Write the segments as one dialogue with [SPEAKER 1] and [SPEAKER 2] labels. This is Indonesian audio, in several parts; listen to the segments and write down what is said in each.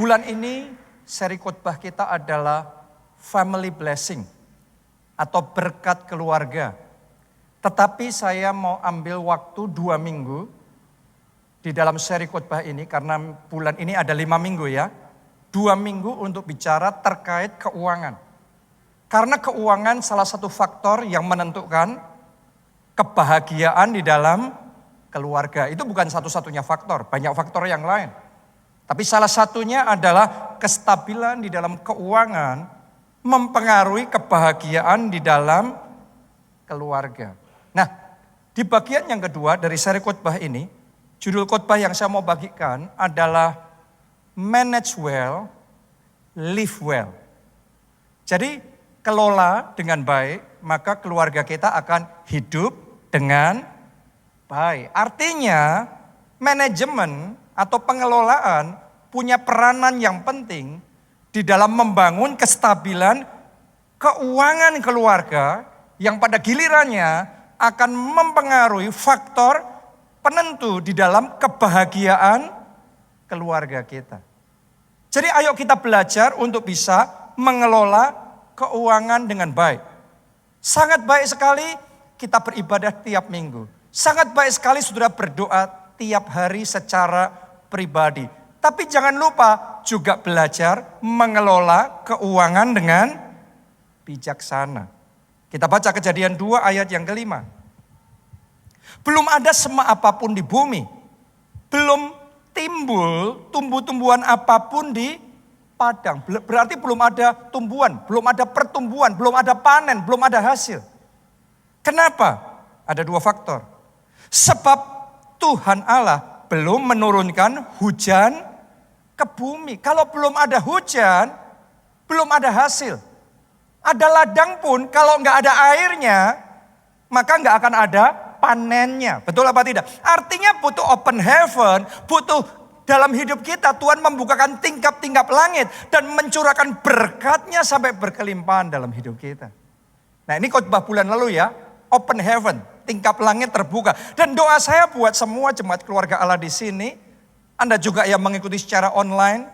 [SPEAKER 1] Bulan ini seri khotbah kita adalah family blessing atau berkat keluarga. Tetapi saya mau ambil waktu 2 minggu di dalam seri khotbah ini karena bulan ini ada 5 minggu ya. 2 minggu untuk bicara terkait keuangan. Karena keuangan salah satu faktor yang menentukan kebahagiaan di dalam keluarga. Itu bukan satu-satunya faktor, banyak faktor yang lain. Tapi salah satunya adalah kestabilan di dalam keuangan mempengaruhi kebahagiaan di dalam keluarga. Nah, di bagian yang kedua dari seri khotbah ini, judul khotbah yang saya mau bagikan adalah Manage Well, Live Well. Jadi, kelola dengan baik, maka keluarga kita akan hidup dengan baik. Artinya, manajemen atau pengelolaan punya peranan yang penting di dalam membangun kestabilan keuangan keluarga yang pada gilirannya akan mempengaruhi faktor penentu di dalam kebahagiaan keluarga kita. Jadi ayo kita belajar untuk bisa mengelola keuangan dengan baik. Sangat baik sekali kita beribadah tiap minggu. Sangat baik sekali saudara berdoa tiap hari secara pribadi. Tapi jangan lupa juga belajar mengelola keuangan dengan bijaksana. Kita baca Kejadian 2 ayat yang ke-5. Belum ada semak apapun di bumi. Belum timbul tumbuh-tumbuhan apapun di padang. Berarti belum ada tumbuhan, belum ada pertumbuhan, belum ada panen, belum ada hasil. Kenapa? Ada 2 faktor. Sebab Tuhan Allah belum menurunkan hujan ke bumi. Kalau belum ada hujan, belum ada hasil. Ada ladang pun kalau nggak ada airnya, maka nggak akan ada panennya. Betul apa tidak? Artinya butuh open heaven, butuh dalam hidup kita Tuhan membukakan tingkap-tingkap langit dan mencurahkan berkatnya sampai berkelimpahan dalam hidup kita. Nah ini khotbah bulan lalu ya, open heaven. Tingkap langit terbuka. Dan doa saya buat semua jemaat keluarga Allah di sini, Anda juga yang mengikuti secara online,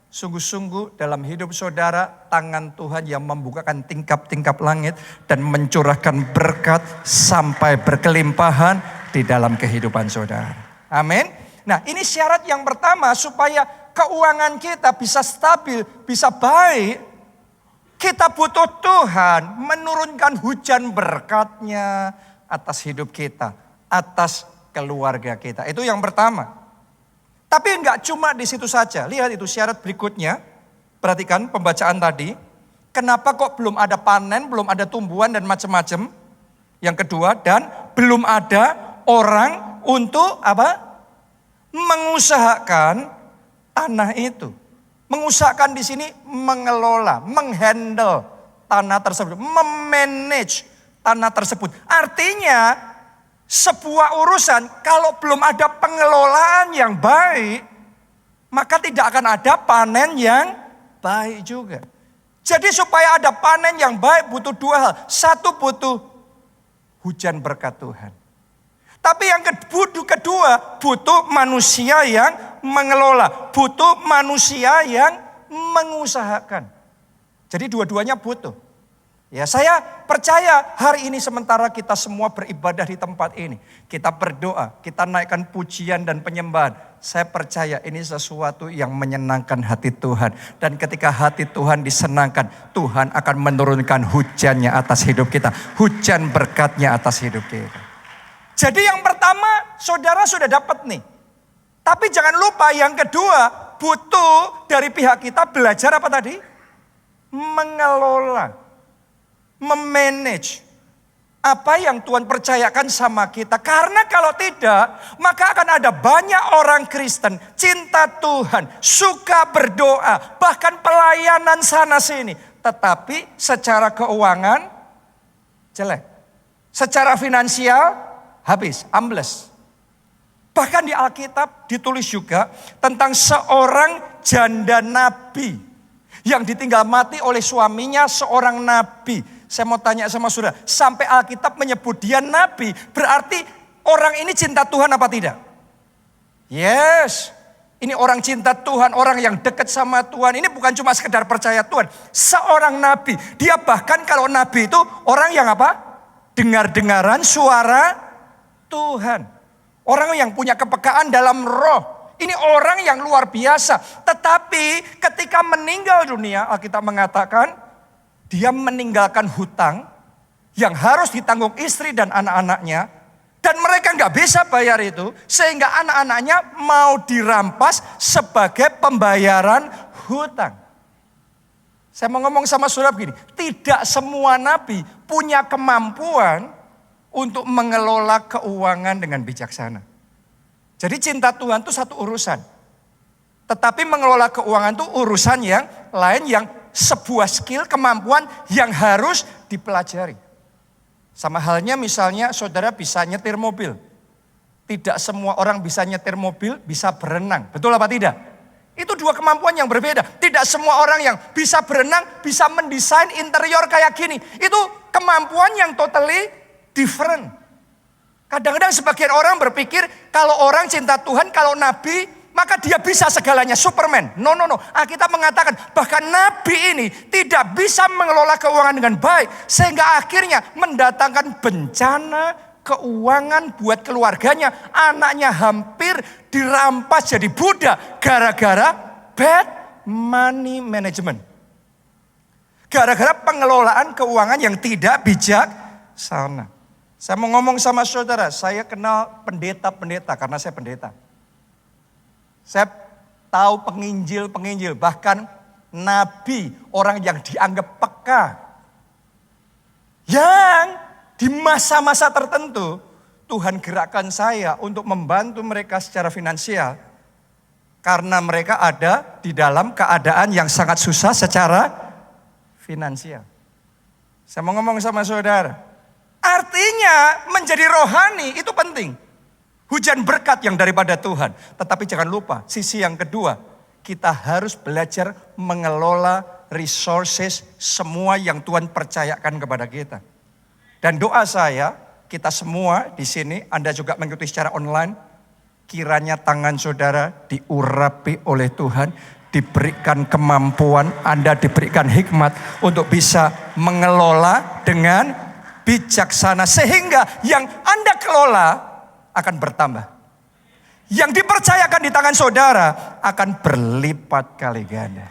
[SPEAKER 1] sungguh-sungguh dalam hidup saudara, tangan Tuhan yang membukakan tingkap-tingkap langit dan mencurahkan berkat sampai berkelimpahan di dalam kehidupan saudara. Amin. Nah, ini syarat yang pertama supaya keuangan kita bisa stabil, bisa baik. Kita butuh Tuhan menurunkan hujan berkatnya atas hidup kita, atas keluarga kita. Itu yang pertama. Tapi enggak cuma di situ saja. Lihat itu syarat berikutnya. Perhatikan pembacaan tadi. Kenapa kok belum ada panen, belum ada tumbuhan dan macam-macam. Yang kedua, dan belum ada orang untuk apa? Mengusahakan tanah itu. Mengusahakan di sini mengelola, menghandle tanah tersebut, memanage tanah tersebut. Artinya sebuah urusan kalau belum ada pengelolaan yang baik, maka tidak akan ada panen yang baik juga. Jadi supaya ada panen yang baik butuh 2 hal. Satu butuh hujan berkat Tuhan. Tapi yang kedua butuh manusia yang mengelola. Butuh manusia yang mengusahakan. Jadi dua-duanya butuh. Ya, saya percaya hari ini sementara kita semua beribadah di tempat ini. Kita berdoa, kita naikkan pujian dan penyembahan. Saya percaya ini sesuatu yang menyenangkan hati Tuhan. Dan ketika hati Tuhan disenangkan, Tuhan akan menurunkan hujannya atas hidup kita. Hujan berkatnya atas hidup kita. Jadi yang pertama, saudara sudah dapat nih. Tapi jangan lupa yang kedua, butuh dari pihak kita belajar apa tadi? Mengelola. Memanage apa yang Tuhan percayakan sama kita. Karena kalau tidak, maka akan ada banyak orang Kristen cinta Tuhan, suka berdoa, bahkan pelayanan sana sini. Tetapi secara keuangan jelek. Secara finansial habis, ambles. Bahkan di Alkitab ditulis juga tentang seorang janda nabi yang ditinggal mati oleh suaminya, seorang nabi. Saya mau tanya sama saudara, sampai Alkitab menyebut dia nabi, berarti orang ini cinta Tuhan apa tidak? Yes. Ini orang cinta Tuhan, orang yang dekat sama Tuhan. Ini bukan cuma sekedar percaya Tuhan. Seorang nabi. Dia bahkan kalau nabi itu orang yang apa? Dengar-dengaran suara Tuhan. Orang yang punya kepekaan dalam roh. Ini orang yang luar biasa. Tetapi ketika meninggal dunia, Alkitab mengatakan dia meninggalkan hutang yang harus ditanggung istri dan anak-anaknya. Dan mereka nggak bisa bayar itu, sehingga anak-anaknya mau dirampas sebagai pembayaran hutang. Saya mau ngomong sama saudara begini, tidak semua nabi punya kemampuan untuk mengelola keuangan dengan bijaksana. Jadi cinta Tuhan itu satu urusan. Tetapi mengelola keuangan itu urusan yang lain, yang sebuah skill, kemampuan yang harus dipelajari. Sama halnya misalnya saudara bisa nyetir mobil. Tidak semua orang bisa nyetir mobil, bisa berenang. Betul apa tidak? Itu dua kemampuan yang berbeda. Tidak semua orang yang bisa berenang, bisa mendesain interior kayak gini. Itu kemampuan yang totally different. Kadang-kadang sebagian orang berpikir kalau orang cinta Tuhan, kalau nabi, maka dia bisa segalanya, Superman. No. Alkitab mengatakan bahkan nabi ini tidak bisa mengelola keuangan dengan baik. Sehingga akhirnya mendatangkan bencana keuangan buat keluarganya. Anaknya hampir dirampas jadi budak gara-gara bad money management. Gara-gara pengelolaan keuangan yang tidak bijaksana. Saya mau ngomong sama saudara, saya kenal pendeta-pendeta karena saya pendeta. Saya tahu penginjil, bahkan nabi, orang yang dianggap peka. Yang di masa-masa tertentu, Tuhan gerakkan saya untuk membantu mereka secara finansial. Karena mereka ada di dalam keadaan yang sangat susah secara finansial. Saya mau ngomong sama saudara. Artinya menjadi rohani itu penting. Hujan berkat yang daripada Tuhan. Tetapi jangan lupa, sisi yang kedua, kita harus belajar mengelola resources semua yang Tuhan percayakan kepada kita. Dan doa saya, kita semua di sini, Anda juga mengikuti secara online, kiranya tangan saudara diurapi oleh Tuhan, diberikan kemampuan, Anda diberikan hikmat untuk bisa mengelola dengan bijaksana. Sehingga yang Anda kelola akan bertambah. Yang dipercayakan di tangan saudara akan berlipat kali ganda.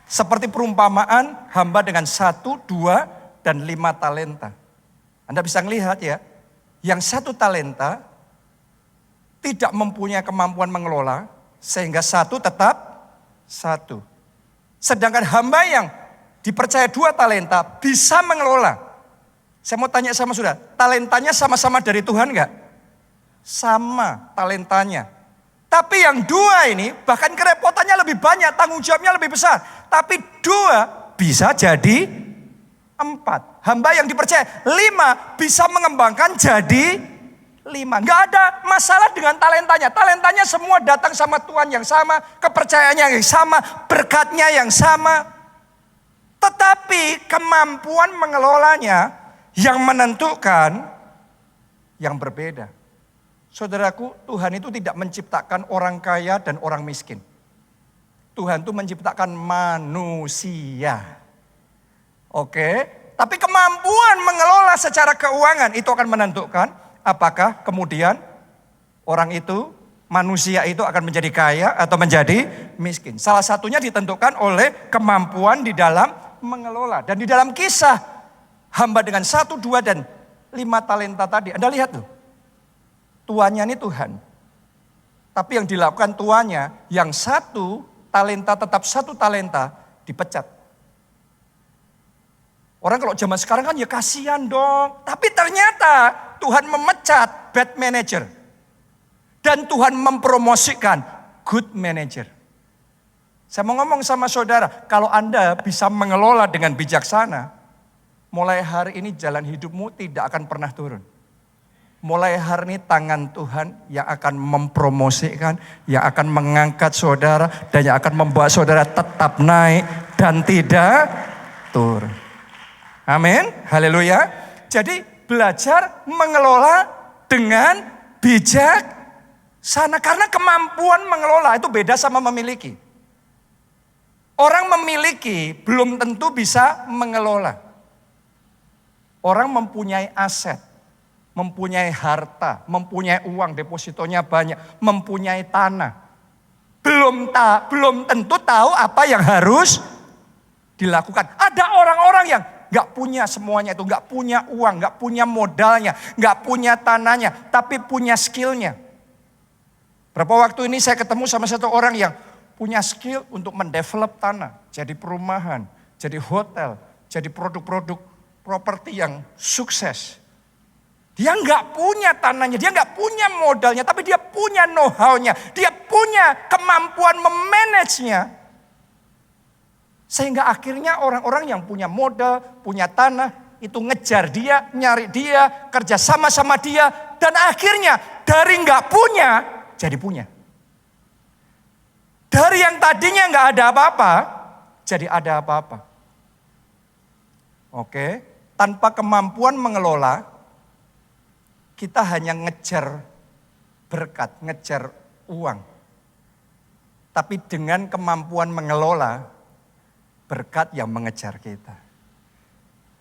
[SPEAKER 1] Seperti perumpamaan hamba dengan 1, 2, dan 5 talenta. Anda bisa melihat ya, yang 1 talenta tidak mempunyai kemampuan mengelola, sehingga 1 tetap 1. Sedangkan hamba yang dipercaya 2 talenta bisa mengelola. Saya mau tanya sama saudara, talentanya sama-sama dari Tuhan enggak? Sama talentanya. Tapi yang 2 ini bahkan kerepotannya lebih banyak, tanggung jawabnya lebih besar. Tapi 2 bisa jadi 4. Hamba yang dipercaya 5 bisa mengembangkan jadi 5. Enggak ada masalah dengan talentanya. Talentanya semua datang sama Tuhan yang sama, kepercayaannya yang sama, berkatnya yang sama. Tetapi kemampuan mengelolanya yang menentukan yang berbeda. Saudaraku, Tuhan itu tidak menciptakan orang kaya dan orang miskin. Tuhan itu menciptakan manusia. Oke, tapi kemampuan mengelola secara keuangan itu akan menentukan apakah kemudian orang itu, manusia itu akan menjadi kaya atau menjadi miskin. Salah satunya ditentukan oleh kemampuan di dalam mengelola. Dan di dalam kisah hamba dengan 1, 2, dan 5 talenta tadi, Anda lihat tuh. Tuannya ini Tuhan. Tapi yang dilakukan tuannya, yang 1 talenta tetap 1 talenta dipecat. Orang kalau zaman sekarang kan ya kasihan dong. Tapi ternyata Tuhan memecat bad manager. Dan Tuhan mempromosikan good manager. Saya mau ngomong sama saudara, kalau Anda bisa mengelola dengan bijaksana, mulai hari ini jalan hidupmu tidak akan pernah turun. Mulai hari ini tangan Tuhan yang akan mempromosikan, yang akan mengangkat saudara, dan yang akan membuat saudara tetap naik dan tidak turun. Amin, haleluya. Jadi belajar mengelola dengan bijaksana. sana. Karena kemampuan mengelola itu beda sama memiliki. Orang memiliki belum tentu bisa mengelola. Orang mempunyai aset, mempunyai harta, mempunyai uang, depositonya banyak, mempunyai tanah. Belum tentu tahu apa yang harus dilakukan. Ada orang-orang yang gak punya semuanya itu, gak punya uang, gak punya modalnya, gak punya tanahnya, tapi punya skillnya. Berapa waktu ini saya ketemu sama satu orang yang punya skill untuk mendevelop tanah, jadi perumahan, jadi hotel, jadi produk-produk properti yang sukses. Dia nggak punya tanahnya, dia nggak punya modalnya, tapi dia punya know-how-nya, dia punya kemampuan memanagenya. Sehingga akhirnya orang-orang yang punya modal, punya tanah, itu ngejar dia, nyari dia, kerja sama-sama dia, dan akhirnya dari nggak punya, jadi punya. Dari yang tadinya nggak ada apa-apa, jadi ada apa-apa. Oke, tanpa kemampuan mengelola, kita hanya ngejar berkat, ngejar uang. Tapi dengan kemampuan mengelola, berkat yang mengejar kita.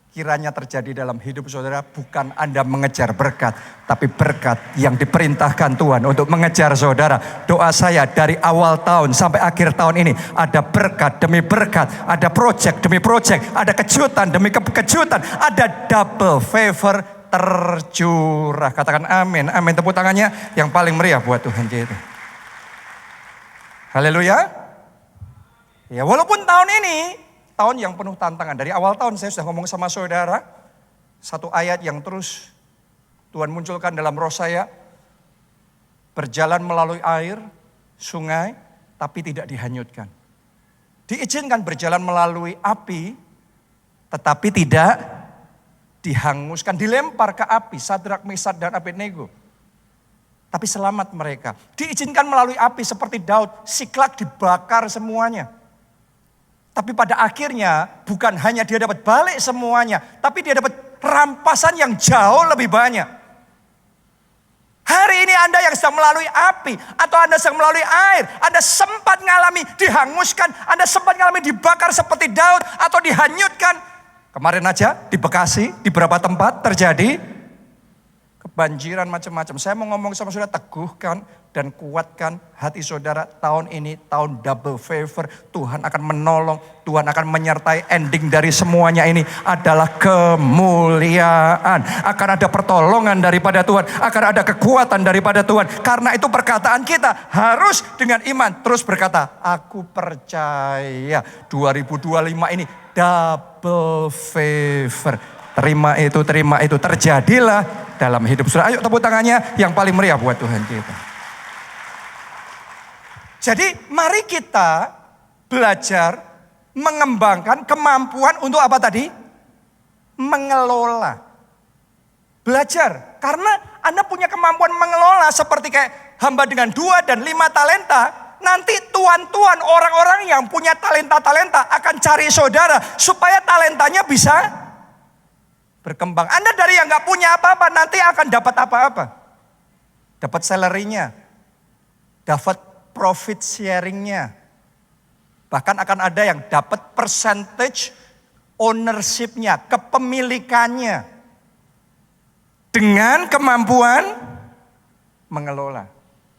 [SPEAKER 1] Kiranya terjadi dalam hidup saudara, bukan Anda mengejar berkat, tapi berkat yang diperintahkan Tuhan untuk mengejar saudara. Doa saya dari awal tahun sampai akhir tahun ini, ada berkat demi berkat, ada project demi project, ada kejutan demi kejutan, ada double favor tercurah. Katakan amin, amin. Tepuk tangannya yang paling meriah buat Tuhan kita. Haleluya. Ya, walaupun tahun ini tahun yang penuh tantangan. Dari awal tahun saya sudah ngomong sama saudara, satu ayat yang terus Tuhan munculkan dalam roh saya. Berjalan melalui air, sungai, tapi tidak dihanyutkan. Diizinkan berjalan melalui api, tetapi tidak dihanguskan. Dilempar ke api, Sadrak, Mesak, dan Abednego. Tapi selamat mereka. Diizinkan melalui api seperti Daud, Siklak dibakar semuanya. Tapi pada akhirnya bukan hanya dia dapat balik semuanya, tapi dia dapat rampasan yang jauh lebih banyak. Hari ini Anda yang sedang melalui api atau Anda sedang melalui air, Anda sempat mengalami dihanguskan, Anda sempat mengalami dibakar seperti Daud atau dihanyutkan. Kemarin aja di Bekasi, di beberapa tempat terjadi kebanjiran macam-macam. Saya mau ngomong sama saudara, teguhkan dan kuatkan hati saudara. Tahun ini tahun double favor. Tuhan akan menolong, Tuhan akan menyertai. Ending dari semuanya ini adalah kemuliaan. Akan ada pertolongan daripada Tuhan, akan ada kekuatan daripada Tuhan. Karena itu perkataan kita harus dengan iman terus berkata, aku percaya 2025 ini double favor. Terima itu, terjadilah dalam hidup saudara. Ayo tepuk tangannya yang paling meriah buat Tuhan kita. Jadi mari kita belajar mengembangkan kemampuan untuk apa tadi? Mengelola. Belajar. Karena Anda punya kemampuan mengelola seperti kayak hamba dengan 2 dan 5 talenta. Nanti tuan-tuan orang-orang yang punya talenta-talenta akan cari saudara supaya talentanya bisa berkembang. Anda dari yang gak punya apa-apa nanti akan dapat apa-apa. Dapat salary-nya. Dapat profit sharing-nya. Bahkan akan ada yang dapat percentage ownership-nya, kepemilikannya. Dengan kemampuan mengelola.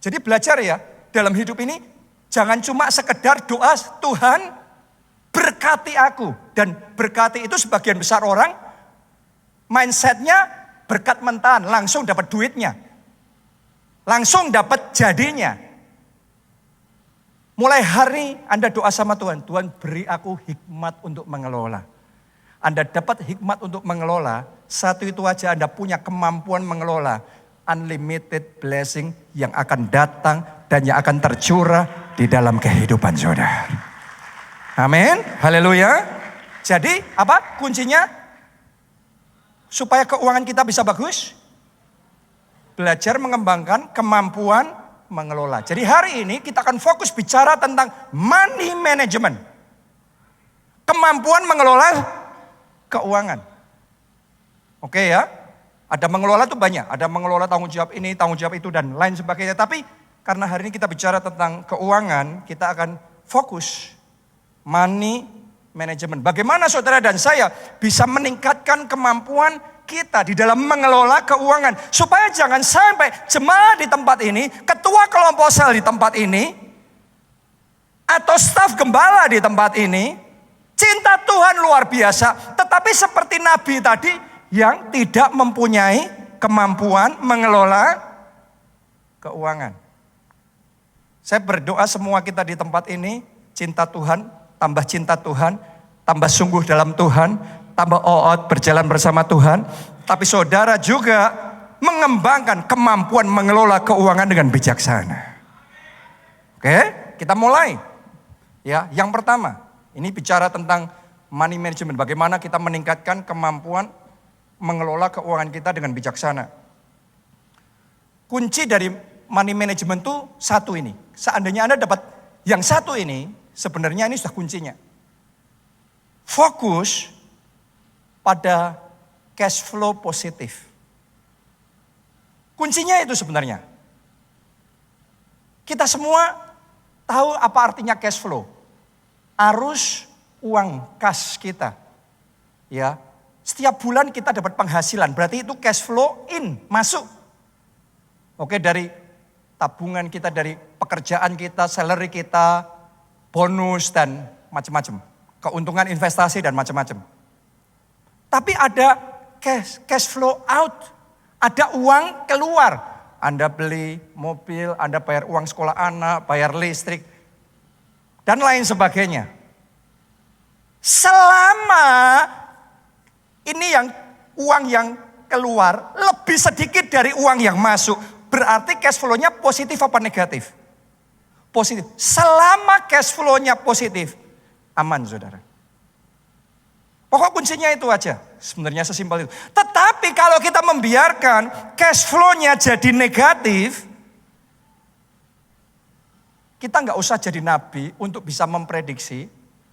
[SPEAKER 1] Jadi belajar ya, dalam hidup ini jangan cuma sekedar doa, Tuhan berkati aku. Dan berkati itu sebagian besar orang mindsetnya berkat mentahan, langsung dapat duitnya. Langsung dapat jadinya. Mulai hari Anda doa sama Tuhan, Tuhan beri aku hikmat untuk mengelola. Anda dapat hikmat untuk mengelola, satu itu aja Anda punya kemampuan mengelola. Unlimited blessing yang akan datang dan yang akan tercurah di dalam kehidupan saudara. Amin, haleluya. Jadi apa kuncinya? Supaya keuangan kita bisa bagus, belajar mengembangkan kemampuan mengelola. Jadi hari ini kita akan fokus bicara tentang money management. Kemampuan mengelola keuangan. Oke ya, ada mengelola itu banyak. Ada mengelola tanggung jawab ini, tanggung jawab itu dan lain sebagainya. Tapi karena hari ini kita bicara tentang keuangan, kita akan fokus money management. Bagaimana saudara dan saya bisa meningkatkan kemampuan kita di dalam mengelola keuangan. Supaya jangan sampai jemaat di tempat ini, ketua kelompok sel di tempat ini, atau staf gembala di tempat ini, cinta Tuhan luar biasa. Tetapi seperti Nabi tadi yang tidak mempunyai kemampuan mengelola keuangan. Saya berdoa semua kita di tempat ini, cinta Tuhan, tambah sungguh dalam Tuhan, tambah berjalan bersama Tuhan. Tapi saudara juga mengembangkan kemampuan mengelola keuangan dengan bijaksana. Oke, kita mulai. Ya, yang pertama, ini bicara tentang money management. Bagaimana kita meningkatkan kemampuan mengelola keuangan kita dengan bijaksana. Kunci dari money management itu satu ini. Seandainya Anda dapat yang satu ini, sebenarnya ini sudah kuncinya. Fokus pada cash flow positif. Kuncinya itu sebenarnya. Kita semua tahu apa artinya cash flow. Arus uang kas kita. Ya, setiap bulan kita dapat penghasilan, berarti itu cash flow in, masuk. Oke, dari tabungan kita, dari pekerjaan kita, salary kita, bonus dan macam-macam. Keuntungan investasi dan macam-macam. Tapi ada cash flow out. Ada uang keluar. Anda beli mobil, Anda bayar uang sekolah anak, bayar listrik, dan lain sebagainya. Selama ini uang yang keluar lebih sedikit dari uang yang masuk, berarti cash flow-nya positif apa negatif? Positif. Selama cash flow-nya positif, aman saudara. Pokok kuncinya itu aja. Sebenarnya sesimpel itu. Tetapi kalau kita membiarkan cash flow-nya jadi negatif, kita nggak usah jadi nabi untuk bisa memprediksi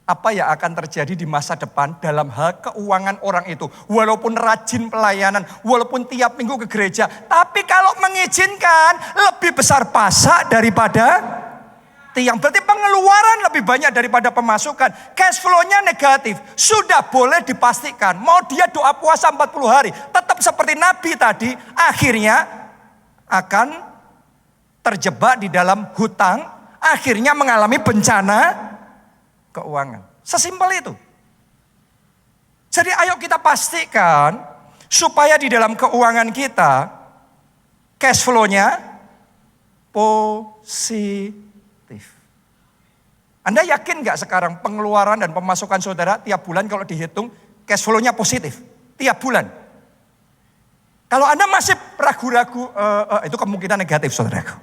[SPEAKER 1] apa yang akan terjadi di masa depan dalam hal keuangan orang itu. Walaupun rajin pelayanan, walaupun tiap minggu ke gereja. Tapi kalau mengizinkan lebih besar pasak daripada tiang. Berarti pengeluaran lebih banyak daripada pemasukan. Cash flow-nya negatif. Sudah boleh dipastikan. Mau dia doa puasa 40 hari. Tetap seperti Nabi tadi. Akhirnya akan terjebak di dalam hutang. Akhirnya mengalami bencana keuangan. Sesimpel itu. Jadi ayo kita pastikan supaya di dalam keuangan kita cash flow-nya positif. Anda yakin gak sekarang pengeluaran dan pemasukan saudara tiap bulan kalau dihitung cash flow-nya positif? Tiap bulan. Kalau Anda masih ragu-ragu, itu kemungkinan negatif saudaraku.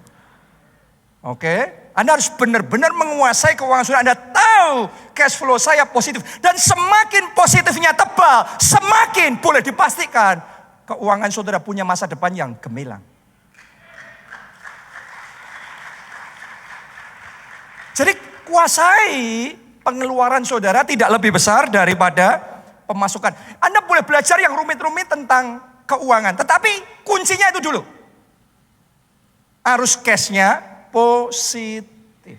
[SPEAKER 1] Oke. Anda harus benar-benar menguasai keuangan saudara. Anda tahu cash flow saya positif. Dan semakin positifnya tebal, semakin boleh dipastikan keuangan saudara punya masa depan yang gemilang. Jadi kuasai pengeluaran saudara tidak lebih besar daripada pemasukan. Anda boleh belajar yang rumit-rumit tentang keuangan. Tetapi kuncinya itu dulu. Arus cashnya positif.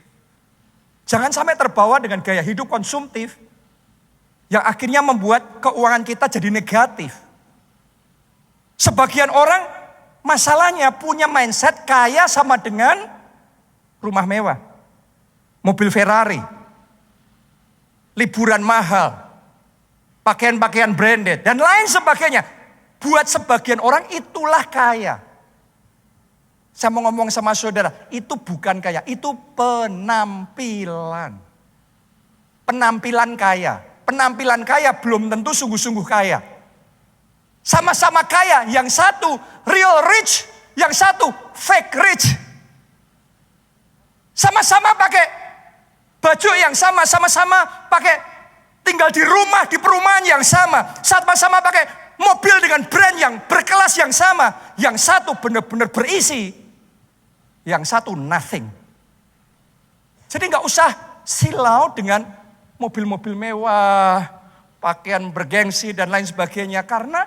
[SPEAKER 1] Jangan sampai terbawa dengan gaya hidup konsumtif yang akhirnya membuat keuangan kita jadi negatif. Sebagian orang masalahnya punya mindset kaya sama dengan rumah mewah, mobil Ferrari, liburan mahal, pakaian-pakaian branded dan lain sebagainya. Buat sebagian orang itulah kaya. Saya mau ngomong sama saudara, itu bukan kaya, itu penampilan. Penampilan kaya. Penampilan kaya belum tentu sungguh-sungguh kaya. Sama-sama kaya, yang satu real rich, yang satu fake rich. Sama-sama pakai baju yang sama, sama-sama pakai tinggal di rumah, di perumahan yang sama. Sama-sama pakai mobil dengan brand yang berkelas yang sama. Yang satu benar-benar berisi. Yang satu nothing. Jadi gak usah silau dengan mobil-mobil mewah, pakaian bergengsi dan lain sebagainya. Karena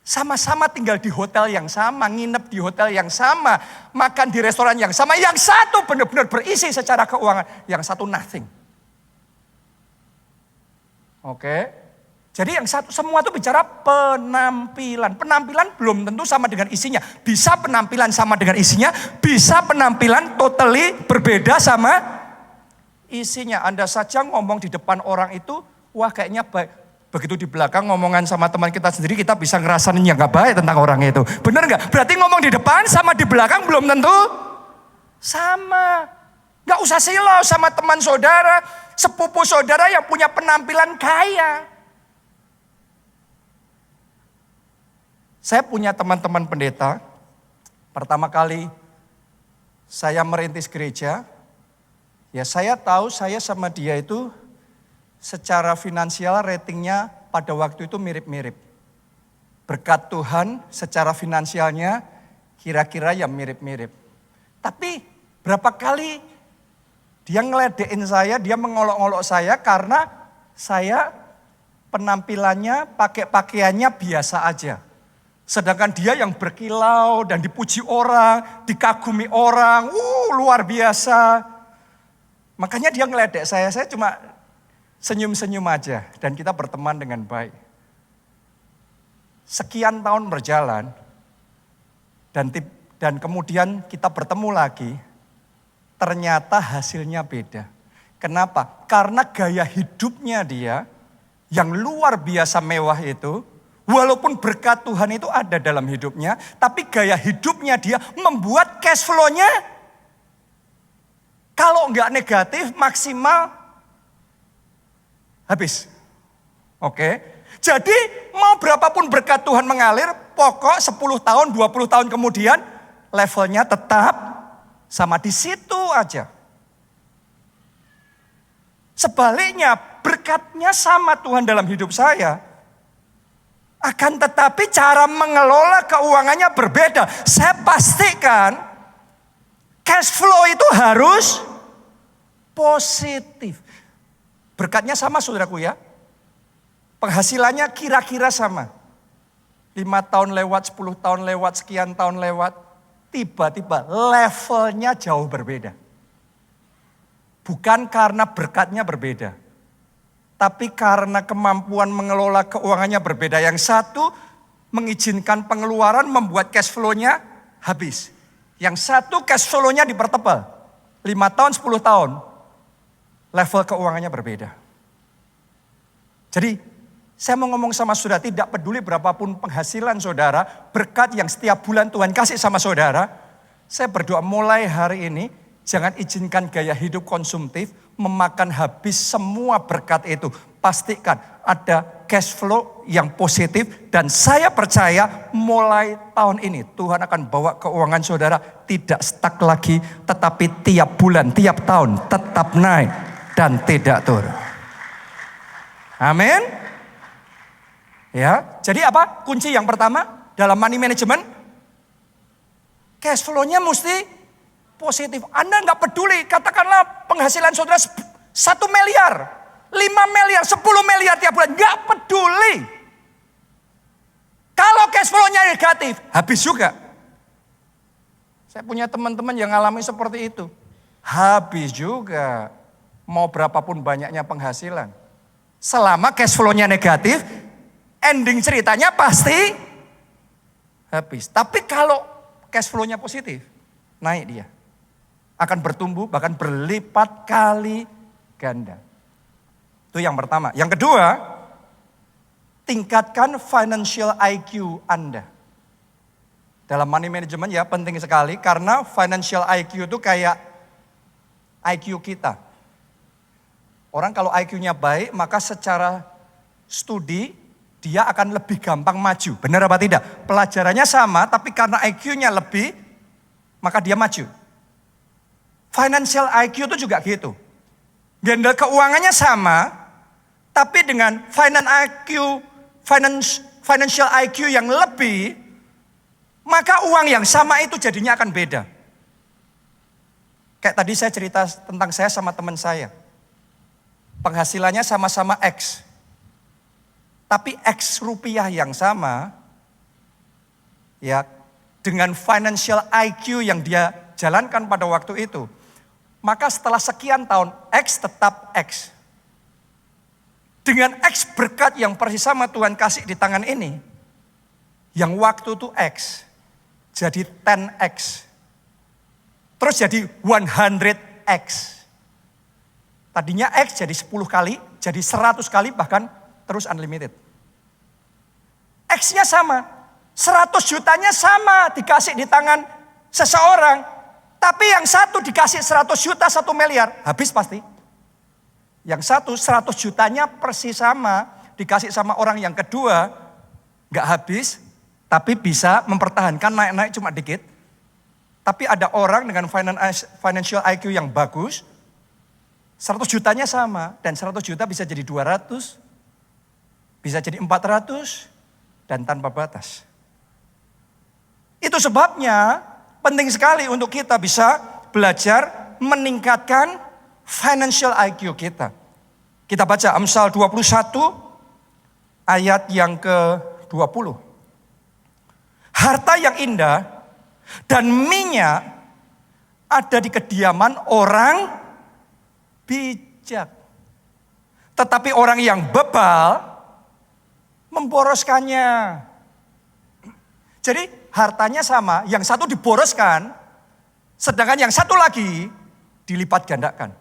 [SPEAKER 1] Sama-sama tinggal di hotel yang sama, nginep di hotel yang sama, makan di restoran yang sama. Yang satu benar-benar berisi secara keuangan, yang satu nothing. Oke. Jadi yang satu semua itu bicara penampilan. Penampilan belum tentu sama dengan isinya. Bisa penampilan sama dengan isinya, bisa penampilan totally berbeda sama isinya. Anda saja ngomong di depan orang itu, wah kayaknya baik. Begitu di belakang ngomongan sama teman kita sendiri, kita bisa ngerasain yang gak baik tentang orang itu. Bener gak? Berarti ngomong di depan sama di belakang belum tentu sama. Gak usah silau sama teman saudara, sepupu saudara yang punya penampilan kaya. Saya punya teman-teman pendeta, pertama kali saya merintis gereja, ya saya tahu saya sama dia itu secara finansial ratingnya pada waktu itu mirip-mirip. Berkat Tuhan secara finansialnya kira-kira ya mirip-mirip. Tapi berapa kali dia ngeledekin saya, dia mengolok-olok saya karena saya penampilannya, pakai pakaiannya biasa aja. Sedangkan dia yang berkilau dan dipuji orang, dikagumi orang, luar biasa. Makanya dia ngeledek saya cuma senyum-senyum aja dan kita berteman dengan baik. Sekian tahun berjalan dan kemudian kita bertemu lagi, ternyata hasilnya beda. Kenapa? Karena gaya hidupnya dia yang luar biasa mewah itu, walaupun berkat Tuhan itu ada dalam hidupnya, tapi gaya hidupnya dia membuat cash flow-nya kalau enggak negatif maksimal habis. Oke. Jadi mau berapapun berkat Tuhan mengalir, pokok 10 tahun, 20 tahun kemudian levelnya tetap sama di situ aja. Sebaliknya berkatnya sama Tuhan dalam hidup saya. Akan tetapi cara mengelola keuangannya berbeda. Saya pastikan cash flow itu harus positif. Berkatnya sama saudaraku ya. Penghasilannya kira-kira sama. 5 tahun lewat, 10 tahun lewat, sekian tahun lewat. Tiba-tiba levelnya jauh berbeda. Bukan karena berkatnya berbeda. Tapi karena kemampuan mengelola keuangannya berbeda. Yang satu mengizinkan pengeluaran membuat cash flow-nya habis. Yang satu cash flow-nya dipertebal. 5 tahun, 10 tahun. Level keuangannya berbeda. Jadi saya mau ngomong sama saudara, tidak peduli berapapun penghasilan saudara, berkat yang setiap bulan Tuhan kasih sama saudara, saya berdoa mulai hari ini, jangan izinkan gaya hidup konsumtif memakan habis semua berkat itu. Pastikan ada cash flow yang positif dan saya percaya mulai tahun ini Tuhan akan bawa keuangan saudara tidak stuck lagi, tetapi tiap bulan, tiap tahun tetap naik dan tidak turun. Amin. Ya, jadi apa? Kunci yang pertama dalam money management, cash flow-nya mesti positif. Anda nggak peduli, katakanlah penghasilan saudara 1 miliar, 5 miliar, 10 miliar tiap bulan, nggak peduli. Kalau cash flow-nya negatif, habis juga. Saya punya teman-teman yang alami seperti itu. Habis juga. Mau berapapun banyaknya penghasilan. Selama cash flow-nya negatif, ending ceritanya pasti habis. Tapi kalau cash flow-nya positif, naik dia. Akan bertumbuh, bahkan berlipat kali ganda. Itu yang pertama. Yang kedua, tingkatkan financial IQ Anda. Dalam money management ya penting sekali, karena financial IQ itu kayak IQ kita. Orang kalau IQ-nya baik, maka secara studi dia akan lebih gampang maju. Benar apa tidak? Pelajarannya sama, tapi karena IQ-nya lebih, maka dia maju. Financial IQ itu juga gitu. Handle keuangannya sama, tapi dengan financial IQ yang lebih, maka uang yang sama itu jadinya akan beda. Kayak tadi saya cerita tentang saya sama teman saya. Penghasilannya sama-sama X. Tapi X rupiah yang sama, ya, dengan financial IQ yang dia jalankan pada waktu itu, maka setelah sekian tahun X tetap X. Dengan X berkat yang persis sama Tuhan kasih di tangan ini, yang waktu itu X jadi 10X. Terus jadi 100X. Tadinya X jadi 10 kali, jadi 100 kali, bahkan terus unlimited. X-nya sama, 100 jutanya sama dikasih di tangan seseorang. Tapi yang satu dikasih 100 juta, 1 miliar, habis pasti. Yang satu 100 jutanya persis sama, dikasih sama orang yang kedua, gak habis, tapi bisa mempertahankan naik-naik cuma dikit. Tapi ada orang dengan financial IQ yang bagus, 100 jutanya sama, dan 100 juta bisa jadi 200, bisa jadi 400, dan tanpa batas. Itu sebabnya penting sekali untuk kita bisa belajar meningkatkan financial IQ kita. Kita baca Amsal 21 ayat yang ke-20. Harta yang indah dan minyak ada di kediaman orang bijak. Tetapi orang yang bebal memboroskannya. Jadi hartanya sama, yang satu diboroskan, sedangkan yang satu lagi dilipat gandakan.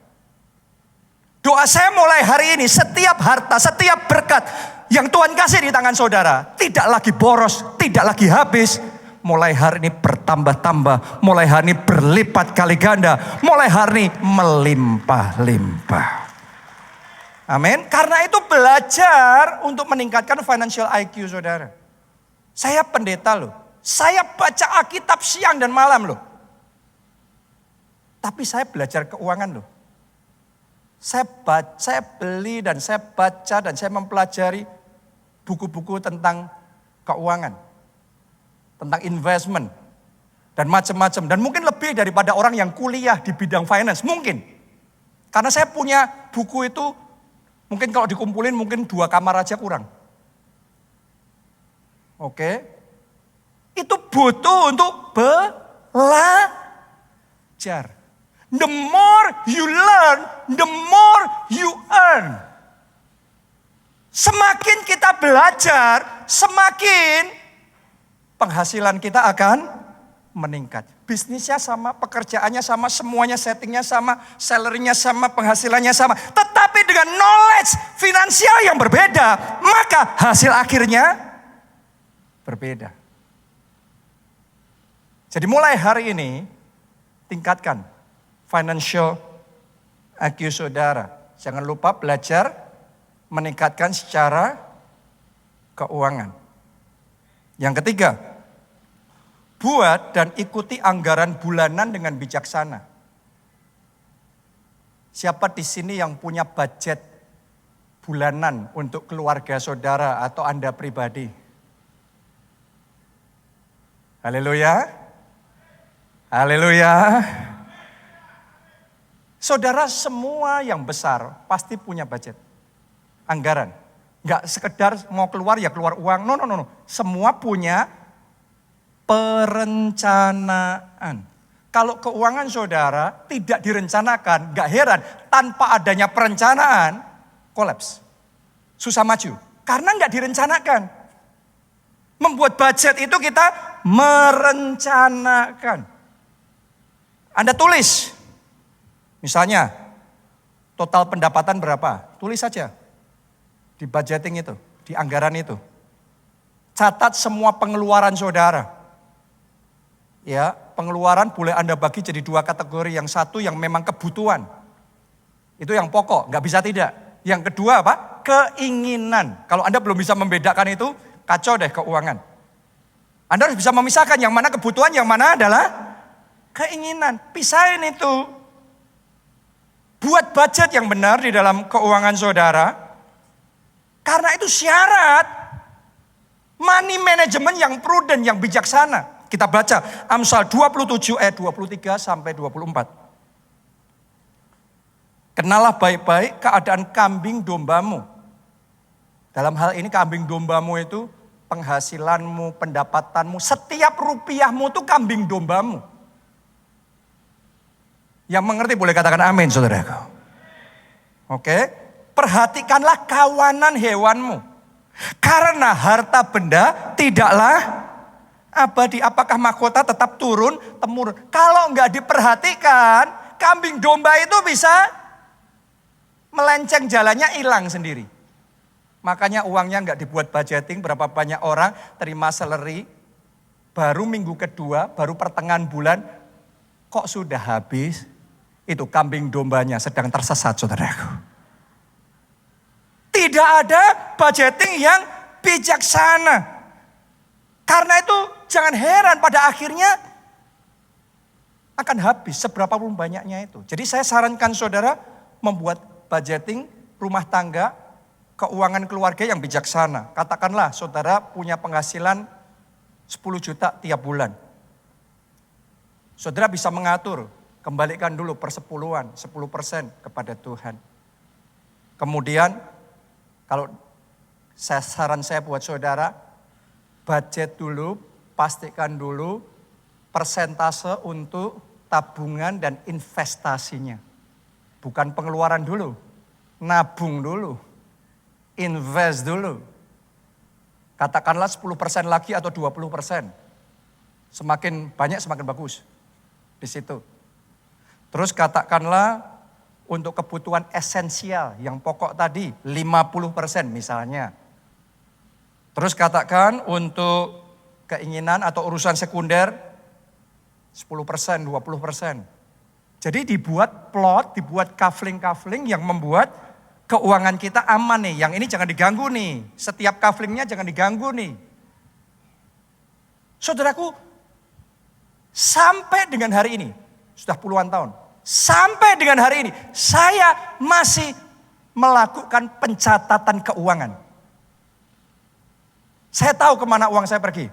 [SPEAKER 1] Doa saya mulai hari ini, setiap harta, setiap berkat yang Tuhan kasih di tangan saudara, tidak lagi boros, tidak lagi habis. Mulai hari ini bertambah-tambah, mulai hari ini berlipat kali ganda, mulai hari ini melimpah-limpah. Amin. Karena itu belajar untuk meningkatkan financial IQ saudara. Saya pendeta loh, saya baca Alkitab siang dan malam loh. Tapi saya belajar keuangan loh. Saya beli dan saya baca dan saya mempelajari buku-buku tentang keuangan. Tentang investment, dan macam-macam. Dan mungkin lebih daripada orang yang kuliah di bidang finance, mungkin. Karena saya punya buku itu, mungkin kalau dikumpulin mungkin 2 kamar aja kurang. Oke. Itu butuh untuk belajar. The more you learn, the more you earn. Semakin kita belajar, semakin penghasilan kita akan meningkat. Bisnisnya sama, pekerjaannya sama, semuanya settingnya sama, salary-nya sama, penghasilannya sama. Tetapi dengan knowledge finansial yang berbeda, maka hasil akhirnya berbeda. Jadi mulai hari ini, tingkatkan financial IQ saudara. Jangan lupa belajar meningkatkan secara keuangan. Yang ketiga, buat dan ikuti anggaran bulanan dengan bijaksana. Siapa di sini yang punya budget bulanan untuk keluarga saudara atau Anda pribadi? Haleluya. Haleluya. Saudara semua yang besar pasti punya budget. Anggaran. Enggak sekedar mau keluar ya keluar uang. No. Semua punya perencanaan. Kalau keuangan saudara tidak direncanakan, enggak heran tanpa adanya perencanaan, kolaps. Susah maju. Karena enggak direncanakan. Membuat budget itu kita merencanakan. Anda tulis. Misalnya, total pendapatan berapa? Tulis saja. Di budgeting itu, di anggaran itu. Catat semua pengeluaran saudara. Ya, pengeluaran boleh Anda bagi jadi 2 kategori. Yang satu yang memang kebutuhan. Itu yang pokok, nggak bisa tidak. Yang kedua apa? Keinginan. Kalau Anda belum bisa membedakan itu, kacau deh keuangan. Anda harus bisa memisahkan yang mana kebutuhan, yang mana adalah keinginan. Pisahin itu. Buat budget yang benar di dalam keuangan saudara. Karena itu syarat money management yang prudent, yang bijaksana. Kita baca Amsal 27 ayat 23 sampai 24. Kenalah baik-baik keadaan kambing dombamu. Dalam hal ini kambing dombamu itu penghasilanmu, pendapatanmu, setiap rupiahmu itu kambing dombamu. Yang mengerti boleh katakan amin, saudaraku. Oke, perhatikanlah kawanan hewanmu. Karena harta benda tidaklah abadi. Apakah mahkota tetap turun temurun? Kalau enggak diperhatikan, kambing domba itu bisa melenceng jalannya, hilang sendiri. Makanya uangnya enggak dibuat budgeting, berapa banyak orang terima salary, baru minggu kedua, baru pertengahan bulan, kok sudah habis? Itu kambing dombanya sedang tersesat, saudaraku. Tidak ada budgeting yang bijaksana. Karena itu jangan heran pada akhirnya akan habis seberapa pun banyaknya itu. Jadi saya sarankan saudara membuat budgeting rumah tangga, keuangan keluarga yang bijaksana. Katakanlah saudara punya penghasilan 10 juta tiap bulan. Saudara bisa mengatur, kembalikan dulu persepuluhan, 10% kepada Tuhan. Kemudian kalau saran saya buat saudara, budget dulu, pastikan dulu persentase untuk tabungan dan investasinya. Bukan pengeluaran dulu, nabung dulu, invest dulu. Katakanlah 10% lagi atau 20%. Semakin banyak semakin bagus di situ. Terus katakanlah untuk kebutuhan esensial yang pokok tadi 50% misalnya. Terus katakan untuk keinginan atau urusan sekunder 10%, 20%. Jadi dibuat plot, dibuat kafling-kafling yang membuat keuangan kita aman nih. Yang ini jangan diganggu nih. Setiap kaflingnya jangan diganggu nih. Saudaraku, sampai dengan hari ini, sudah puluhan tahun. Sampai dengan hari ini, saya masih melakukan pencatatan keuangan. Saya tahu kemana uang saya pergi.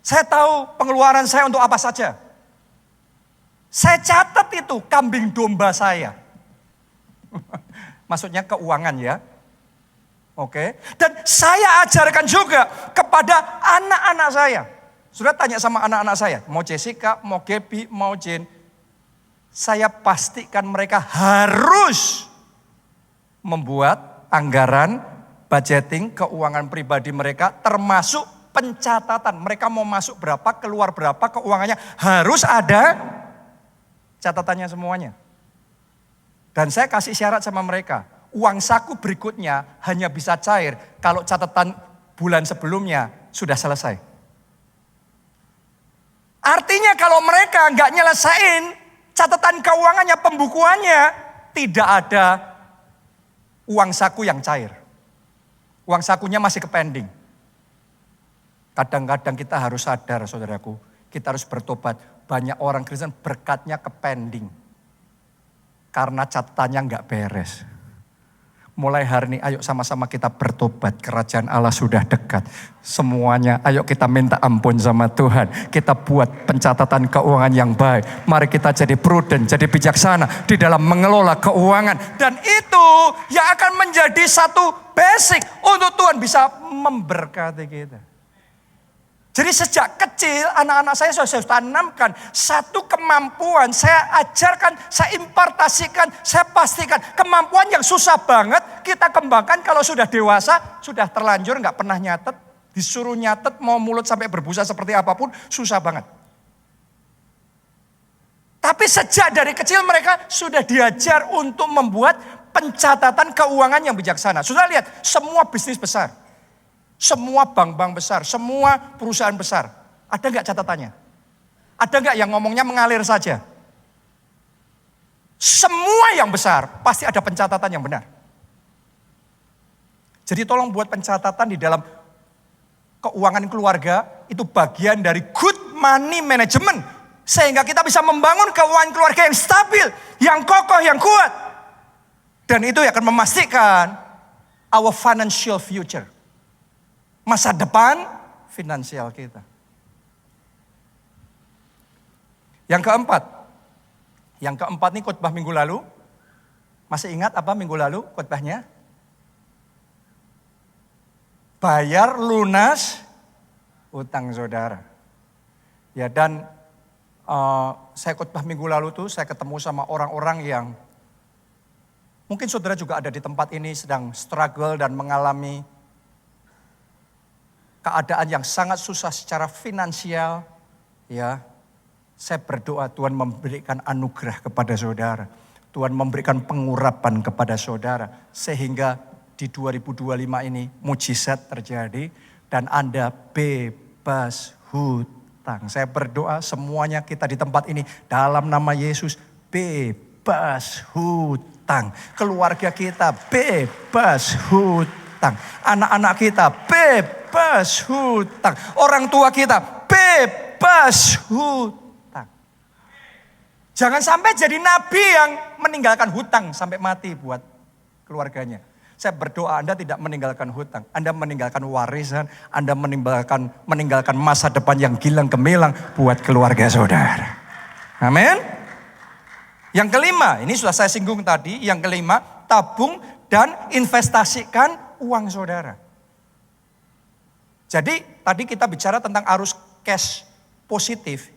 [SPEAKER 1] Saya tahu pengeluaran saya untuk apa saja. Saya catat itu kambing domba saya. Maksudnya keuangan ya. Oke. Dan saya ajarkan juga kepada anak-anak saya. Sudah tanya sama anak-anak saya. Mau Jessica, mau Gaby, mau Jane. Saya pastikan mereka harus membuat anggaran, budgeting, keuangan pribadi mereka termasuk pencatatan. Mereka mau masuk berapa, keluar berapa, keuangannya harus ada catatannya semuanya. Dan saya kasih syarat sama mereka, uang saku berikutnya hanya bisa cair kalau catatan bulan sebelumnya sudah selesai. Artinya kalau mereka nggak nyelesain catatan keuangannya, pembukuannya, tidak ada uang saku yang cair. Uang sakunya masih kepending. Kadang-kadang kita harus sadar, saudaraku, kita harus bertobat. Banyak orang Kristen berkatnya kepending. Karena catatannya nggak beres. Mulai hari ini ayo sama-sama kita bertobat. Kerajaan Allah sudah dekat. Semuanya ayo kita minta ampun sama Tuhan. Kita buat pencatatan keuangan yang baik. Mari kita jadi prudent, jadi bijaksana di dalam mengelola keuangan. Dan itu yang akan menjadi satu basic untuk Tuhan bisa memberkati kita. Jadi sejak kecil anak-anak saya sudah saya tanamkan satu kemampuan, saya ajarkan, saya impartasikan, saya pastikan kemampuan yang susah banget kita kembangkan kalau sudah dewasa, sudah terlanjur nggak pernah nyatet, disuruh nyatet mau mulut sampai berbusa seperti apapun susah banget. Tapi sejak dari kecil mereka sudah diajar untuk membuat pencatatan keuangan yang bijaksana. Sudah lihat semua bisnis besar. Semua bank-bank besar, semua perusahaan besar. Ada nggak catatannya? Ada nggak yang ngomongnya mengalir saja? Semua yang besar pasti ada pencatatan yang benar. Jadi tolong buat pencatatan di dalam keuangan keluarga. Itu bagian dari good money management. Sehingga kita bisa membangun keuangan keluarga yang stabil, yang kokoh, yang kuat. Dan itu akan memastikan our financial future. Masa depan finansial kita. Yang keempat nih khotbah minggu lalu. Masih ingat apa minggu lalu khotbahnya? bayar lunas utang saudara. Ya, dan saya khotbah minggu lalu tuh saya ketemu sama orang-orang yang mungkin saudara juga ada di tempat ini sedang struggle dan mengalami keadaan yang sangat susah secara finansial. Ya, saya berdoa Tuhan memberikan anugerah kepada saudara. Tuhan memberikan pengurapan kepada saudara sehingga di 2025 ini mujizat terjadi dan Anda bebas hutang. Saya berdoa semuanya kita di tempat ini dalam nama Yesus bebas hutang. Keluarga kita bebas hutang. Anak-anak kita bebas hutang. Orang tua kita bebas hutang. Jangan sampai jadi nabi yang meninggalkan hutang sampai mati buat keluarganya. Saya berdoa Anda tidak meninggalkan hutang. Anda meninggalkan warisan. Anda meninggalkan masa depan yang gilang gemilang buat keluarga saudara. Amin. Yang kelima, ini sudah saya singgung tadi. Yang kelima, tabung dan investasikan uang saudara. Jadi tadi kita bicara tentang arus cash positif.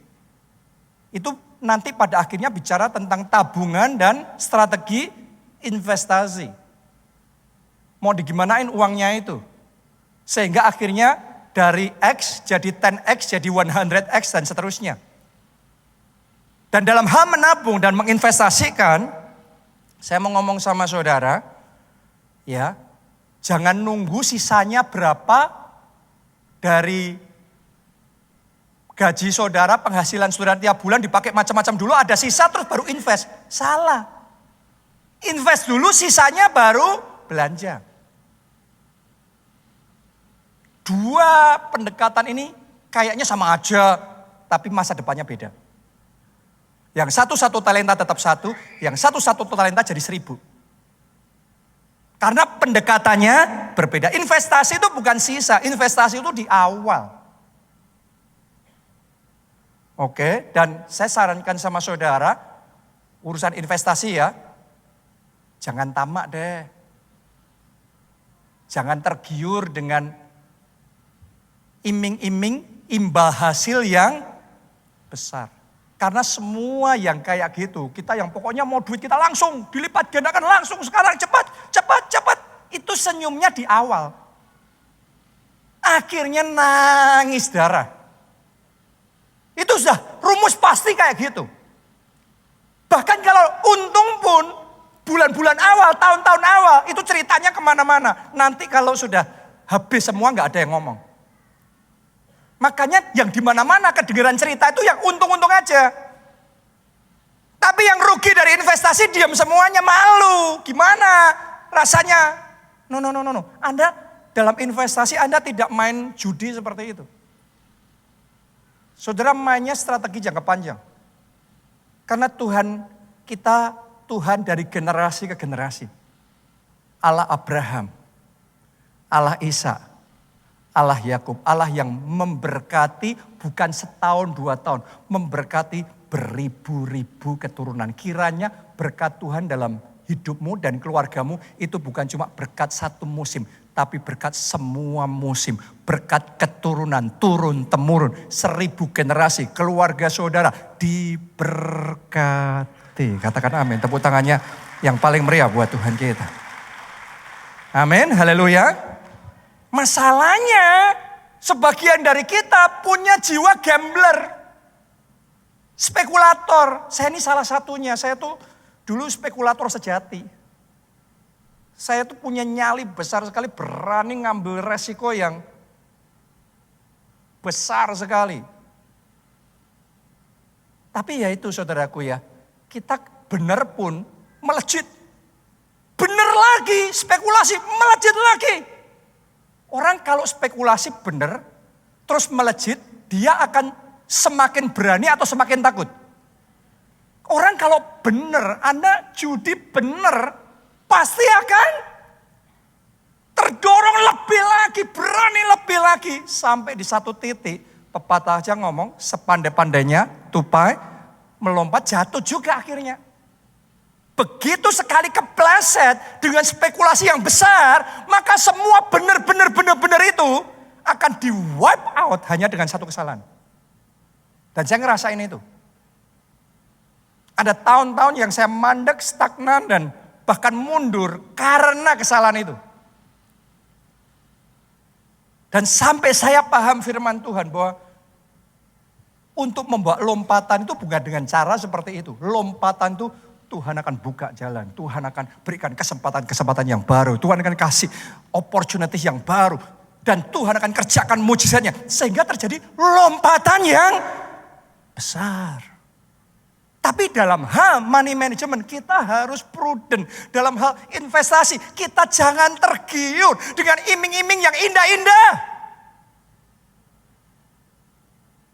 [SPEAKER 1] Itu nanti pada akhirnya bicara tentang tabungan dan strategi investasi. Mau digimanain uangnya itu. Sehingga akhirnya dari X jadi 10X, jadi 100X dan seterusnya. Dan dalam hal menabung dan menginvestasikan, saya mau ngomong sama saudara, ya, jangan nunggu sisanya berapa dari gaji saudara, penghasilan saudara tiap bulan dipakai macam-macam dulu, ada sisa terus baru invest. Salah. Invest dulu, sisanya baru belanja. Dua pendekatan ini kayaknya sama aja, tapi masa depannya beda. Yang satu talenta tetap satu, yang satu talenta jadi 1000. Karena pendekatannya berbeda. Investasi itu bukan sisa, investasi itu di awal. Oke, dan saya sarankan sama saudara, urusan investasi ya, jangan tamak deh. Jangan tergiur dengan iming-iming imbal hasil yang besar. Karena semua yang kayak gitu, kita yang pokoknya mau duit kita langsung, dilipat gandakan langsung sekarang, cepat. Itu senyumnya di awal. Akhirnya nangis darah. Itu sudah rumus pasti kayak gitu. Bahkan kalau untung pun, bulan-bulan awal, tahun-tahun awal, itu ceritanya kemana-mana. Nanti kalau sudah habis semua gak ada yang ngomong. Makanya yang di mana-mana kedengaran cerita itu yang untung-untung aja. Tapi yang rugi dari investasi diam semuanya, malu. Gimana rasanya? No. Anda dalam investasi Anda tidak main judi seperti itu. Saudara mainnya strategi jangka panjang. Karena Tuhan kita Tuhan dari generasi ke generasi. Allah Abraham, Allah Ishak, Allah Yakub, Allah yang memberkati bukan setahun 2 tahun, memberkati beribu-ribu keturunan. Kiranya berkat Tuhan dalam hidupmu dan keluargamu itu bukan cuma berkat satu musim, tapi berkat semua musim. Berkat keturunan, turun-temurun, 1000 generasi, keluarga saudara diberkati. Katakan amin, tepuk tangannya yang paling meriah buat Tuhan kita. Amin, haleluya. Masalahnya sebagian dari kita punya jiwa gambler, spekulator. Saya ini salah satunya, saya tuh dulu spekulator sejati. Saya tuh punya nyali besar sekali, berani ngambil resiko yang besar sekali. Tapi ya itu saudaraku ya, kita benar pun melejit. Benar lagi, spekulasi melejit lagi. Orang kalau spekulasi benar, terus melejit, dia akan semakin berani atau semakin takut. Orang kalau benar, Anda judi benar, pasti akan terdorong lebih lagi, berani lebih lagi. Sampai di satu titik, pepatah aja ngomong, sepandai-pandainya tupai, melompat jatuh juga akhirnya. Begitu sekali kepleset dengan spekulasi yang besar, maka semua benar itu akan di wipe out hanya dengan satu kesalahan. Dan saya ngerasain itu. Ada tahun-tahun yang saya mandek, stagnan, dan bahkan mundur karena kesalahan itu. Dan sampai saya paham firman Tuhan bahwa untuk membawa lompatan itu bukan dengan cara seperti itu. Lompatan itu Tuhan akan buka jalan. Tuhan akan berikan kesempatan-kesempatan yang baru. Tuhan akan kasih opportunity yang baru. Dan Tuhan akan kerjakan mujizatnya. Sehingga terjadi lompatan yang besar. Tapi dalam hal money management kita harus prudent. Dalam hal investasi kita jangan tergiur dengan iming-iming yang indah-indah.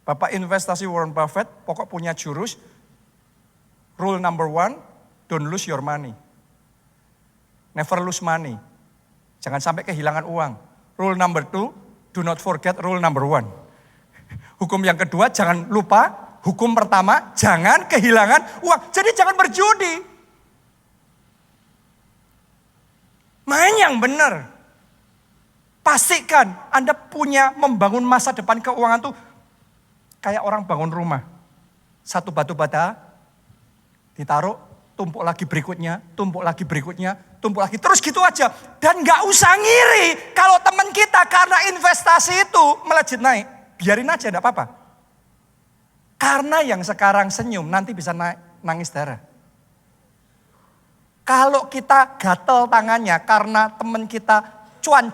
[SPEAKER 1] Bapak investasi Warren Buffett pokok punya jurus. Rule number 1, don't lose your money. Never lose money. Jangan sampai kehilangan uang. Rule number 2, do not forget rule number 1. Hukum yang kedua, jangan lupa. Hukum pertama, jangan kehilangan uang. Jadi jangan berjudi. Main yang benar. Pastikan Anda punya membangun masa depan keuangan tuh kayak orang bangun rumah. Satu batu bata ditaruh, tumpuk lagi berikutnya, tumpuk lagi berikutnya, tumpuk lagi. Terus gitu aja. Dan gak usah ngiri kalau teman kita karena investasi itu melejit naik. Biarin aja, gak apa-apa. Karena yang sekarang senyum nanti bisa nangis darah. Kalau kita gatel tangannya karena teman kita cuan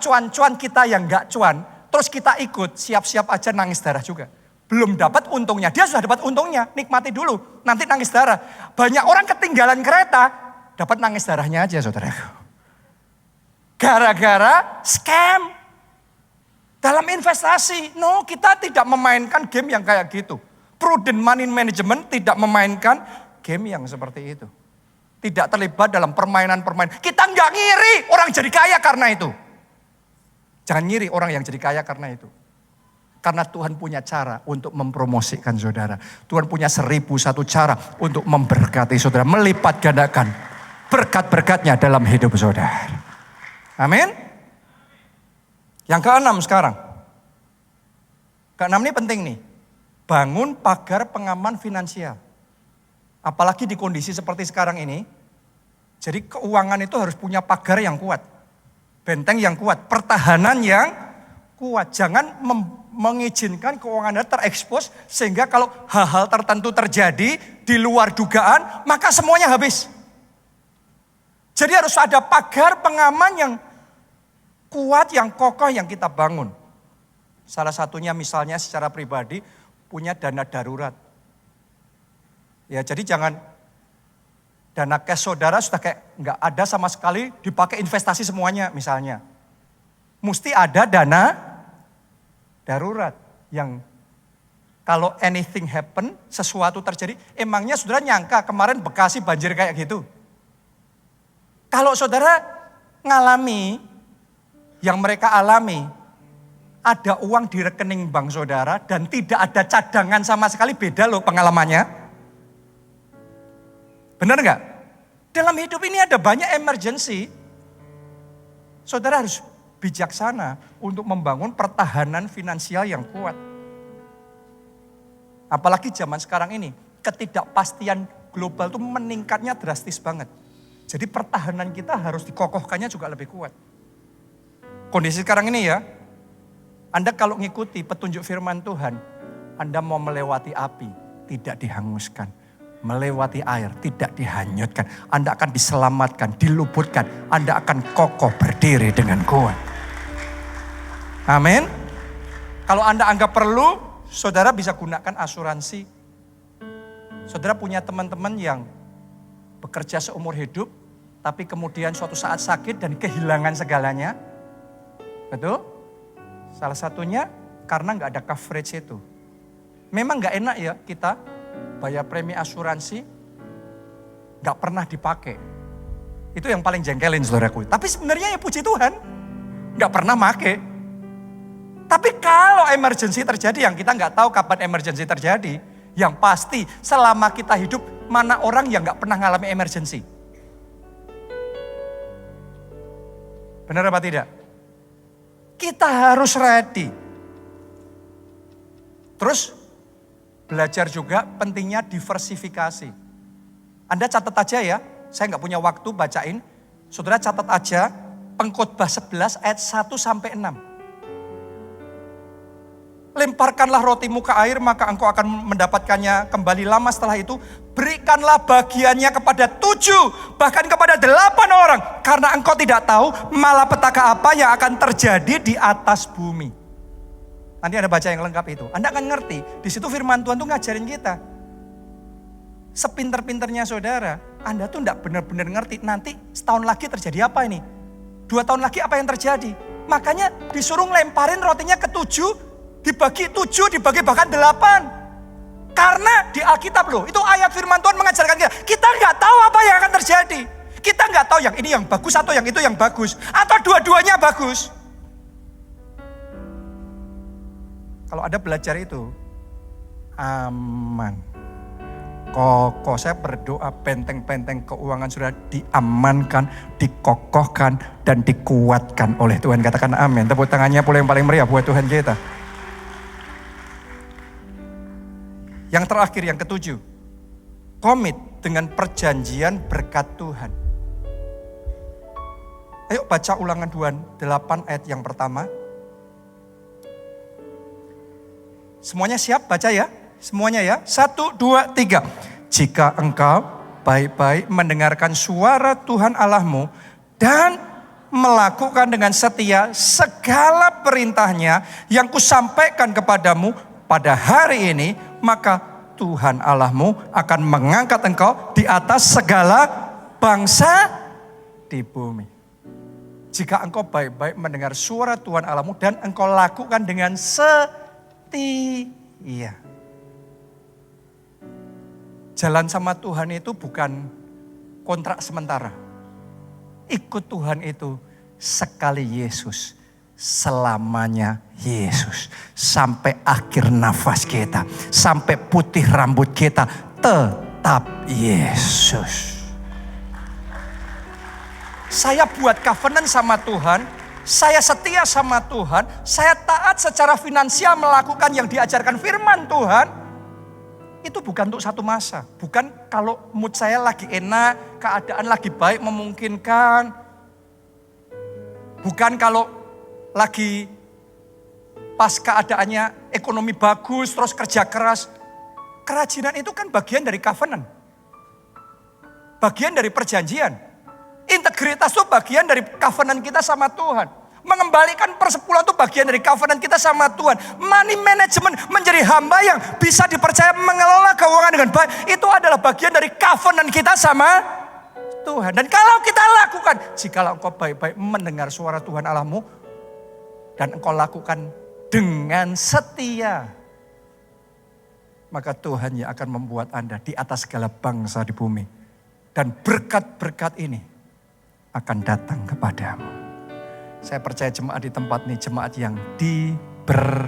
[SPEAKER 1] kita yang gak cuan. Terus kita ikut siap-siap aja nangis darah juga. Belum dapat untungnya, dia sudah dapat untungnya. Nikmati dulu, nanti nangis darah. Banyak orang ketinggalan kereta, dapat nangis darahnya aja saudaraku. Gara-gara scam. Dalam investasi, no kita tidak memainkan game yang kayak gitu. Prudent money management tidak memainkan game yang seperti itu. Tidak terlibat dalam permainan-permainan. Kita nggak ngiri orang jadi kaya karena itu. Jangan ngiri orang yang jadi kaya karena itu. Karena Tuhan punya cara untuk mempromosikan saudara. Tuhan punya 1001 cara untuk memberkati saudara. Melipat gandakan berkat-berkatnya dalam hidup saudara. Amin. Yang keenam sekarang. Keenam ini penting nih. Bangun pagar pengaman finansial. Apalagi di kondisi seperti sekarang ini. Jadi keuangan itu harus punya pagar yang kuat. Benteng yang kuat. Pertahanan yang kuat. Jangan mengizinkan keuangan Anda terekspos. Sehingga kalau hal-hal tertentu terjadi di luar dugaan. Maka semuanya habis. Jadi harus ada pagar pengaman yang kuat, yang kokoh yang kita bangun. Salah satunya misalnya secara pribadi. Punya dana darurat. Ya jadi jangan dana cash saudara sudah kayak nggak ada sama sekali dipakai investasi semuanya misalnya. Mesti ada dana darurat yang kalau anything happen, sesuatu terjadi, emangnya saudara nyangka kemarin Bekasi banjir kayak gitu? Kalau saudara ngalami yang mereka alami, ada uang di rekening bank saudara dan tidak ada cadangan sama sekali, beda loh pengalamannya. Benar nggak? Dalam hidup ini ada banyak emergency. Saudara harus bijaksana untuk membangun pertahanan finansial yang kuat. Apalagi zaman sekarang ini, ketidakpastian global itu meningkatnya drastis banget. Jadi pertahanan kita harus dikokohkannya juga lebih kuat. Kondisi sekarang ini ya, Anda kalau ngikuti petunjuk firman Tuhan, Anda mau melewati api, tidak dihanguskan. Melewati air, tidak dihanyutkan. Anda akan diselamatkan, diluputkan. Anda akan kokoh berdiri dengan kuat. Amin. Kalau Anda anggap perlu, saudara bisa gunakan asuransi. Saudara punya teman-teman yang bekerja seumur hidup, tapi kemudian suatu saat sakit dan kehilangan segalanya. Betul? Salah satunya karena nggak ada coverage itu. Memang nggak enak ya kita bayar premi asuransi nggak pernah dipakai. Itu yang paling jengkelin saudaraku. Tapi sebenarnya ya puji Tuhan nggak pernah make. Tapi kalau emergency terjadi yang kita nggak tahu kapan emergency terjadi, yang pasti selama kita hidup mana orang yang nggak pernah ngalami emergency. Benar apa tidak? Kita harus ready. Terus belajar juga pentingnya diversifikasi. Anda catat aja ya, saya nggak punya waktu bacain. Saudara catat aja Pengkhotbah 11 ayat 1 sampai 6. Lemparkanlah rotimu ke air, maka engkau akan mendapatkannya kembali lama setelah itu. Berikanlah bagiannya kepada 7, bahkan kepada 8 orang. Karena engkau tidak tahu malapetaka apa yang akan terjadi di atas bumi. Nanti Anda baca yang lengkap itu. Anda akan ngerti, di situ firman Tuhan tuh ngajarin kita. Sepinter-pinternya saudara, Anda tuh enggak benar-benar ngerti. Nanti setahun lagi terjadi apa ini? 2 tahun lagi apa yang terjadi? Makanya disuruh ngelemparin rotinya ke 7, dibagi 7, dibagi bahkan 8. Karena di Alkitab loh, itu ayat firman Tuhan mengajarkan kita. Kita nggak tahu apa yang akan terjadi. Kita nggak tahu yang ini yang bagus atau yang itu yang bagus. Atau dua-duanya bagus. Kalau Anda belajar itu, aman. Kokoh, saya berdoa benteng-benteng keuangan sudah diamankan, dikokohkan, dan dikuatkan oleh Tuhan. Katakan amin. Tepuk tangannya pula yang paling meriah buat Tuhan kita. Yang terakhir, yang ketujuh. Komit dengan perjanjian berkat Tuhan. Ayo baca Ulangan 28 ayat yang pertama. Semuanya siap baca ya? Semuanya ya? 1, 2, 3. Jika engkau baik-baik mendengarkan suara Tuhan Allahmu dan melakukan dengan setia segala perintahnya yang kusampaikan kepadamu pada hari ini, maka Tuhan Allahmu akan mengangkat engkau di atas segala bangsa di bumi. Jika engkau baik-baik mendengar suara Tuhan Allahmu dan engkau lakukan dengan setia. Jalan sama Tuhan itu bukan kontrak sementara. Ikut Tuhan itu sekali Yesus, selamanya Yesus. Sampai akhir nafas kita, sampai putih rambut kita, tetap Yesus. Saya buat covenant sama Tuhan, saya setia sama Tuhan, saya taat secara finansial melakukan yang diajarkan firman Tuhan. Itu bukan untuk satu masa, bukan kalau mood saya lagi enak, keadaan lagi baik memungkinkan. Bukan kalau lagi pas keadaannya ekonomi bagus, terus kerja keras. Kerajinan itu kan bagian dari covenant. Bagian dari perjanjian. Integritas itu bagian dari covenant kita sama Tuhan. Mengembalikan persepuluhan itu bagian dari covenant kita sama Tuhan. Money management, menjadi hamba yang bisa dipercaya mengelola keuangan dengan baik. Itu adalah bagian dari covenant kita sama Tuhan. Dan kalau kita lakukan, jikalau engkau baik-baik mendengar suara Tuhan Allahmu, dan engkau lakukan dengan setia, maka Tuhan yang akan membuat Anda di atas segala bangsa di bumi. Dan berkat-berkat ini akan datang kepadamu. Saya percaya jemaat di tempat ini jemaat yang diberkati.